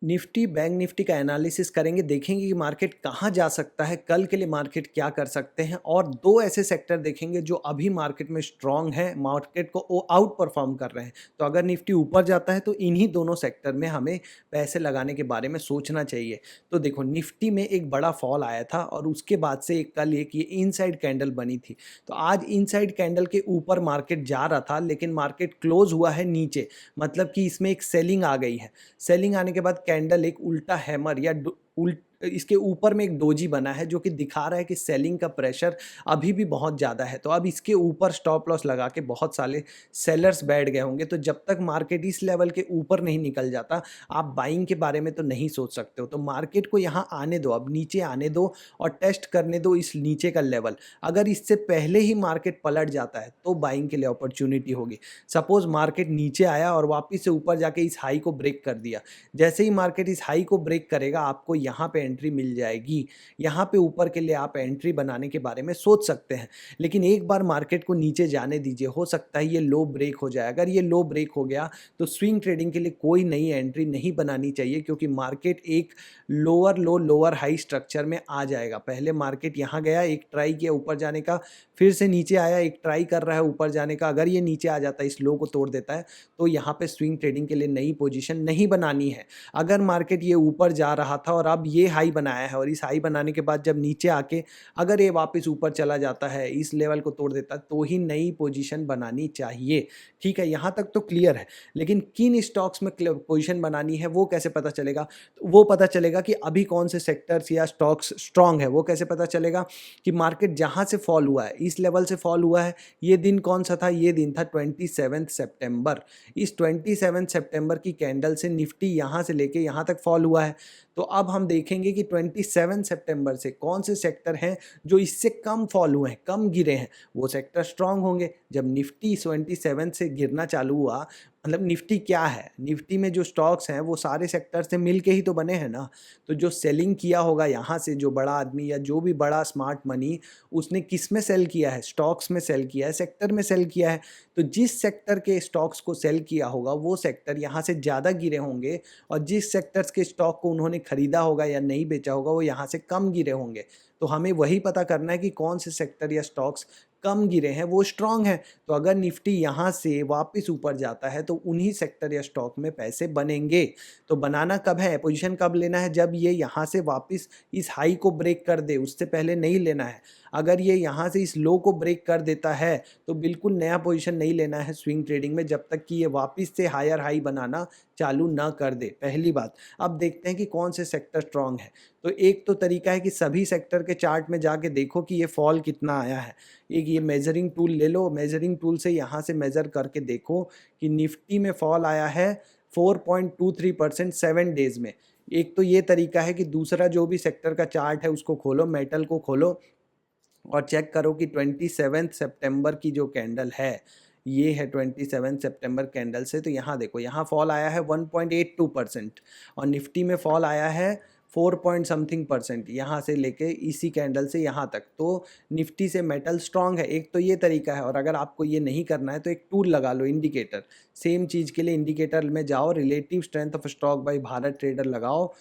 Nifty, bank Nifty का analysis करेंगे, देखेंगे कि मार्केट कहाँ जा सकता है, कल के लिए मार्केट क्या कर सकते हैं और 2 ऐसे सेक्टर देखेंगे जो अभी मार्केट में स्ट्रॉन्ग हैं, मार्केट को वो आउट परफ़ॉर्म कर रहे हैं। तो अगर निफ्टी ऊपर जाता है तो इन्हीं दोनों सेक्टर में हमें पैसे लगाने के बारे में सोचना चाहिए। तो देखो निफ्टी में एक बड़ा फॉल आया था और उसके बाद से कल एक ये इनसाइड कैंडल बनी थी। तो आज इनसाइड कैंडल के ऊपर मार्केट जा रहा था लेकिन मार्केट क्लोज़ हुआ है नीचे, मतलब कि इसमें एक सेलिंग आ गई है। सेलिंग आने के बाद कैंडल एक उल्टा हैमर या उल्ट इसके ऊपर में एक डोजी बना है जो कि दिखा रहा है कि सेलिंग का प्रेशर अभी भी बहुत ज़्यादा है। तो अब इसके ऊपर स्टॉप लॉस लगा के बहुत सारे सेलर्स बैठ गए होंगे। तो जब तक मार्केट इस लेवल के ऊपर नहीं निकल जाता, आप बाइंग के बारे में तो नहीं सोच सकते हो। तो मार्केट को यहाँ आने दो, अब नीचे आने दो और टेस्ट करने दो इस नीचे का लेवल। अगर इससे पहले ही मार्केट पलट जाता है तो बाइंग के लिए अपॉर्चुनिटी होगी। सपोज मार्केट नीचे आया और वापस से ऊपर जाके इस हाई को ब्रेक कर दिया। जैसे ही मार्केट इस हाई को ब्रेक करेगा आपको यहाँ पे एंट्री मिल जाएगी। यहाँ पे ऊपर के लिए आप एंट्री बनाने के बारे में सोच सकते हैं। लेकिन एक बार मार्केट को नीचे जाने दीजिए, हो सकता है ये लो ब्रेक हो जाए। अगर ये लो ब्रेक हो गया तो स्विंग ट्रेडिंग के लिए कोई नई एंट्री नहीं बनानी चाहिए, क्योंकि मार्केट एक लोअर लो लोअर हाई स्ट्रक्चर में आ जाएगा। पहले मार्केट यहाँ गया, एक ट्राई किया ऊपर जाने का, फिर से नीचे आया, एक ट्राई कर रहा है ऊपर जाने का। अगर ये नीचे आ जाता है, इस लो को तोड़ देता है, तो यहाँ पे स्विंग ट्रेडिंग के लिए नई पोजीशन नहीं बनानी है। अगर मार्केट ये ऊपर जा रहा था और अब ये हाई बनाया है और इस हाई बनाने के बाद जब नीचे आके अगर ये वापस ऊपर चला जाता है, इस लेवल को तोड़ देता है, तो ही नई पोजीशन बनानी चाहिए। ठीक है, यहाँ तक तो क्लियर है। लेकिन किन स्टॉक्स में पोजीशन बनानी है वो कैसे पता चलेगा? तो वो पता चलेगा कि अभी कौन से सेक्टर्स या स्टॉक्स स्ट्रांग है। वो कैसे पता चलेगा? कि मार्केट जहाँ से फॉल हुआ है, इस लेवल से फॉल हुआ है, ये दिन कौन सा था? ये दिन था 27 सितंबर। इस 27 सितंबर की कैंडल से निफ्टी यहाँ से लेके यहाँ तक फॉल हुआ है। तो अब हम देखेंगे कि 27 सितंबर से कौन से सेक्टर हैं जो इससे कम फॉल हुए हैं, कम गिरे हैं, वो सेक्टर स्ट्रांग होंगे। जब निफ्टी 27 से गिरना चालू हुआ, मतलब निफ्टी क्या है? निफ्टी में जो स्टॉक्स हैं वो सारे सेक्टर से मिल के ही तो बने हैं ना। तो जो सेलिंग किया होगा यहाँ से जो बड़ा आदमी या जो भी बड़ा स्मार्ट मनी, उसने किस में सेल किया है? स्टॉक्स में सेल किया है, सेक्टर में सेल किया है। तो जिस सेक्टर के स्टॉक्स को सेल किया होगा वो सेक्टर यहाँ से ज़्यादा गिरे होंगे और जिस सेक्टर्स के स्टॉक को उन्होंने खरीदा होगा या नहीं बेचा होगा वो यहाँ से कम गिरे होंगे। तो हमें वही पता करना है कि कौन से सेक्टर या स्टॉक्स कम गिरे हैं, वो स्ट्रांग हैं। तो अगर निफ्टी यहाँ से वापस ऊपर जाता है तो उन्हीं सेक्टर या स्टॉक में पैसे बनेंगे। तो बनाना कब है, पोजीशन कब लेना है? जब ये यहाँ से वापस इस हाई को ब्रेक कर दे, उससे पहले नहीं लेना है। अगर ये यहाँ से इस लो को ब्रेक कर देता है तो बिल्कुल नया पोजीशन नहीं लेना है स्विंग ट्रेडिंग में, जब तक कि ये वापस से हायर हाई बनाना चालू ना कर दे। पहली बात। अब देखते हैं कि कौन से सेक्टर स्ट्रांग है। तो एक तो तरीका है कि सभी सेक्टर के चार्ट में जाके देखो कि ये फॉल कितना आया है। एक ये मेजरिंग टूल ले लो, मेजरिंग टूल से यहाँ से मेजर करके देखो कि निफ्टी में फॉल आया है 4.23% 7 डेज में। एक तो ये तरीका है कि दूसरा जो भी सेक्टर का चार्ट है उसको खोलो, मेटल को खोलो और चेक करो कि 27 सितंबर की जो कैंडल है, ये है 27 सितंबर कैंडल से। तो यहाँ देखो, यहाँ फॉल आया है 1.82% और निफ्टी में फॉल आया है 4 पॉइंट समथिंग परसेंट, यहाँ से लेके इसी कैंडल से यहाँ तक। तो निफ्टी से मेटल स्ट्रांग है। एक तो ये तरीका है, और अगर आपको ये नहीं करना है तो एक टूल लगा लो, इंडिकेटर। सेम चीज़ के लिए इंडिकेटर में जाओ, relative strength of stock by Bharat trader लगाओ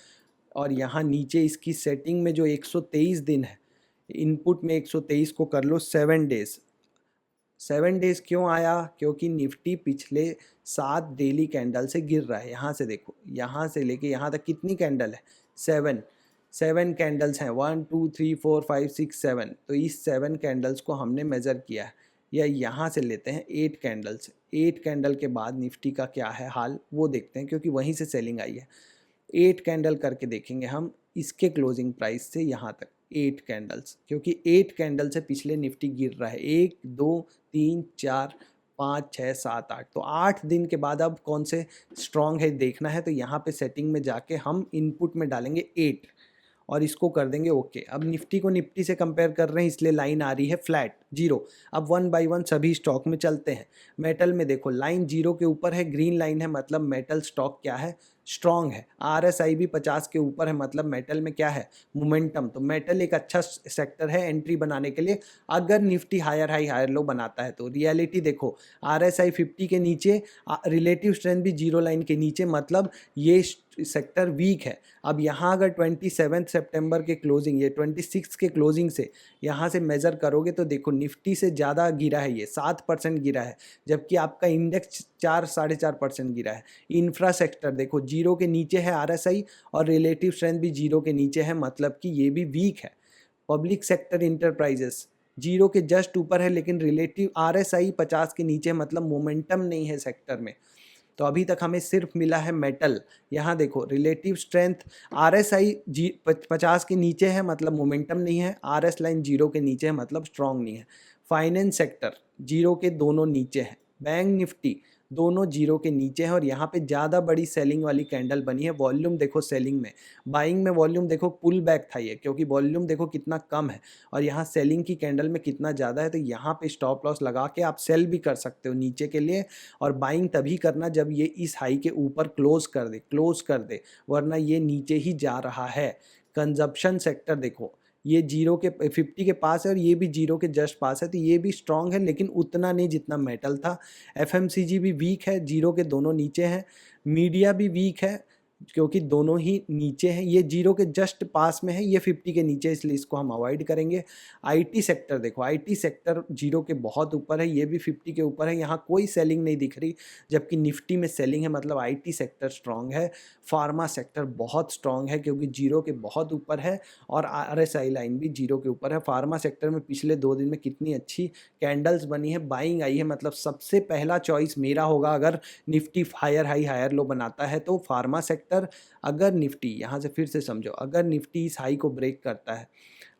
और यहाँ नीचे इसकी सेटिंग में जो 123 दिन है, इनपुट में 123 को कर लो 7 डेज। 7 डेज क्यों आया? क्योंकि निफ्टी पिछले 7 डेली कैंडल से गिर रहा है। यहाँ से देखो, यहाँ से लेके यहाँ तक कितनी कैंडल है? 7 कैंडल्स हैं, 1 2 3 4 5 6 7। तो इस 7 कैंडल्स को हमने मेज़र किया है। या यहाँ से लेते हैं 8 कैंडल्स। 8 कैंडल के बाद निफ्टी का क्या है हाल वो देखते हैं, क्योंकि वहीं से सेलिंग आई है। 8 कैंडल करके देखेंगे हम इसके क्लोजिंग प्राइस से यहाँ तक, 8 कैंडल्स, क्योंकि 8 कैंडल से पिछले निफ्टी गिर रहा है। 1 2 3 4 5 6 7 8। तो 8 दिन के बाद अब कौन से स्ट्रॉन्ग है देखना है। तो यहाँ पे सेटिंग में जाके हम इनपुट में डालेंगे 8 और इसको कर देंगे ओके। अब निफ्टी को निफ्टी से कंपेयर कर रहे हैं, इसलिए लाइन आ रही है फ्लैट जीरो। अब वन बाय वन सभी स्टॉक में चलते हैं। मेटल में देखो, लाइन जीरो के ऊपर है, ग्रीन लाइन है, मतलब मेटल स्टॉक क्या है? स्ट्रॉन्ग है। RSI भी 50 के ऊपर है, मतलब मेटल में क्या है? मोमेंटम। तो मेटल एक अच्छा सेक्टर है एंट्री बनाने के लिए, अगर Nifty higher high higher low बनाता है तो। रियलिटी देखो, RSI 50 के नीचे, रिलेटिव स्ट्रेंथ भी जीरो लाइन के नीचे, मतलब ये सेक्टर वीक है। अब यहाँ अगर 27 सितंबर के क्लोजिंग, ये 26 के क्लोजिंग से यहाँ से मेज़र करोगे तो देखो निफ्टी से ज़्यादा गिरा है, ये 7% गिरा है, जबकि आपका इंडेक्स 4 साढ़े 4% गिरा है। इंफ्रा सेक्टर देखो जीरो के नीचे है आरएसआई, और रिलेटिव स्ट्रेंथ भी जीरो के नीचे है, मतलब कि ये भी वीक है। पब्लिक सेक्टर इंटरप्राइजेस जीरो के जस्ट ऊपर है, लेकिन रिलेटिव आरएसआई 50 के नीचे है, मतलब मोमेंटम नहीं है सेक्टर में। तो अभी तक हमें सिर्फ मिला है मेटल। यहाँ देखो रिलेटिव स्ट्रेंथ आरएसआई 50 के नीचे है, मतलब मोमेंटम नहीं है। आरएस लाइन जीरो के नीचे है, मतलब स्ट्रांग नहीं है। फाइनेंस सेक्टर जीरो के दोनों नीचे है। बैंक निफ्टी दोनों जीरो के नीचे हैं, और यहाँ पे ज़्यादा बड़ी सेलिंग वाली कैंडल बनी है। वॉल्यूम देखो सेलिंग में, बाइंग में वॉल्यूम देखो पुल बैक था ये, क्योंकि वॉल्यूम देखो कितना कम है, और यहाँ सेलिंग की कैंडल में कितना ज़्यादा है। तो यहाँ पे स्टॉप लॉस लगा के आप सेल भी कर सकते हो नीचे के लिए, और बाइंग तभी करना जब ये इस हाई के ऊपर क्लोज कर दे, वरना ये नीचे ही जा रहा है। कंजप्शन सेक्टर देखो, ये जीरो के 50 के पास है, और ये भी जीरो के जस्ट पास है, तो ये भी स्ट्रांग है, लेकिन उतना नहीं जितना मेटल था। एफएमसीजी भी वीक है, जीरो के दोनों नीचे हैं। मीडिया भी वीक है, क्योंकि दोनों ही नीचे हैं। ये जीरो के जस्ट पास में है, ये 50 के नीचे, इसलिए इसको हम अवॉइड करेंगे। आईटी सेक्टर देखो, आईटी सेक्टर जीरो के बहुत ऊपर है, ये भी 50 के ऊपर है, यहाँ कोई सेलिंग नहीं दिख रही, जबकि निफ्टी में सेलिंग है, मतलब आईटी सेक्टर स्ट्रांग है। फार्मा सेक्टर बहुत स्ट्रांग है, क्योंकि जीरो के बहुत ऊपर है, और आरएसआई लाइन भी जीरो के ऊपर है। फार्मा सेक्टर में पिछले 2 दिन में कितनी अच्छी कैंडल्स बनी है, बाइंग आई है, मतलब सबसे पहला चॉइस मेरा होगा अगर Nifty higher high higher low बनाता है तो फार्मा सेक्टर। अगर निफ्टी, यहाँ से फिर से समझो, अगर निफ्टी इस हाई को ब्रेक करता है,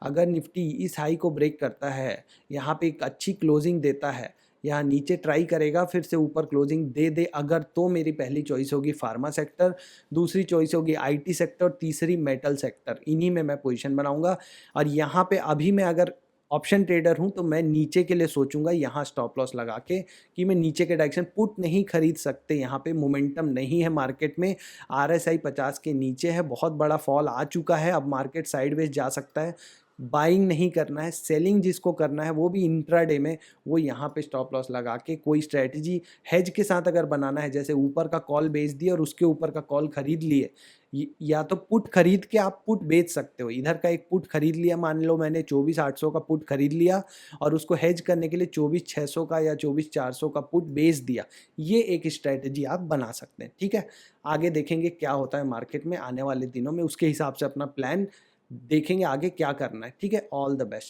अगर निफ्टी इस हाई को ब्रेक करता है, यहाँ पे एक अच्छी क्लोजिंग देता है, यहाँ नीचे ट्राई करेगा, फिर से ऊपर क्लोजिंग दे दे अगर, तो मेरी पहली चॉइस होगी फार्मा सेक्टर, दूसरी चॉइस होगी आईटी सेक्टर, तीसरी मेटल सेक्टर। इन्हीं में मैं पोजीशन बनाऊंगा। और यहाँ पे अभी मैं अगर ऑप्शन ट्रेडर हूं तो मैं नीचे के लिए सोचूंगा, यहाँ स्टॉप लॉस लगा के, कि मैं नीचे के डायरेक्शन पुट नहीं खरीद सकते, यहाँ पे मोमेंटम नहीं है मार्केट में। आरएसआई 50 के नीचे है, बहुत बड़ा फॉल आ चुका है, अब मार्केट साइडवेज जा सकता है। बाइंग नहीं करना है, सेलिंग जिसको करना है वो भी इंट्राडे में, वो यहाँ पे स्टॉप लॉस लगा के कोई स्ट्रेटजी हेज के साथ अगर बनाना है, जैसे ऊपर का कॉल बेच दिया और उसके ऊपर का कॉल खरीद लिए, या तो पुट खरीद के आप पुट बेच सकते हो। इधर का एक पुट खरीद लिया, मान लो मैंने 24,800 का पुट खरीद लिया, और उसको हेज करने के लिए 24,600 का या 24,400 का पुट बेच दिया, ये एक स्ट्रेटजी आप बना सकते हैं। ठीक है, आगे देखेंगे क्या होता है मार्केट में आने वाले दिनों में, उसके हिसाब से अपना प्लान देखेंगे आगे क्या करना है। ठीक है, ऑल द बेस्ट।